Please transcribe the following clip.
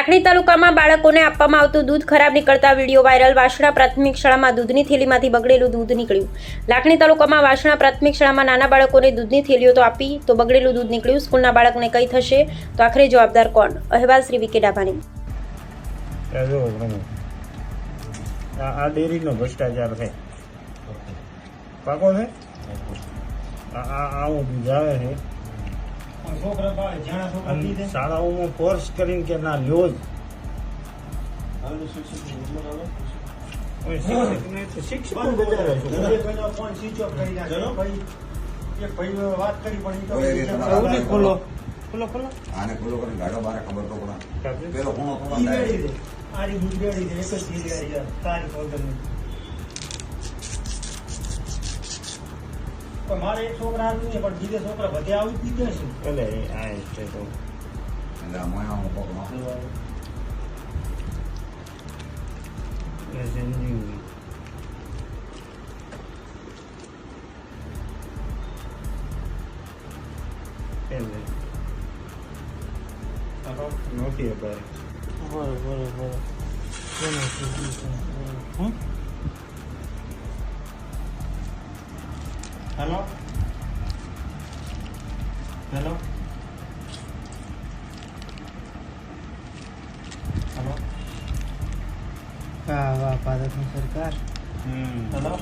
લાખણી તાલુકામાં બાળકોને આપવામાં આવતું દૂધ ખરાબ નીકળતા વિડીયો વાયરલ. વાસણા પ્રાથમિક શાળામાં દૂધની થેલીમાંથી બગડેલું દૂધ નીકળ્યું. લાખણી તાલુકામાં વાસણા પ્રાથમિક શાળામાં નાના બાળકોને દૂધની થેલીઓ તો આપી તો બગડેલું દૂધ નીકળ્યું. સ્કૂલના બાળકને કઈ થશે તો આખરે જવાબદાર કોણ? અહેવાલ શ્રી વિકે ડાભાણી. આ ડેરીનો ભ્રષ્ટાચાર છે, પાકો છે. આવું દૂધ આવે છે શાળાઓમાં ફોર્સ કરીને કે ના લ્યો જ. શિક્ષકો બજાવે છે. ખોલો ખોલો ખોલો આને ખુલ્લો કરીને ગાડો બારે ખબર તો પડે પેલો ખૂણો ખબર થાય. આરી ગુજગાડી છે, એક જ થેલી આ તારી ઓર્ડરની. પણ મારે એક છોકરા આવ્યું નહીં, પણ બીજા છોકરા બધે આવી જ દીધા છે. એટલે આ છે તો એટલે આ મોયાનો પકડો એ જિંદગી એટલે નહોતી અત્યારે. હેલો હેલો હેલો વાહ વાહ ભારતની સરકાર. હેલો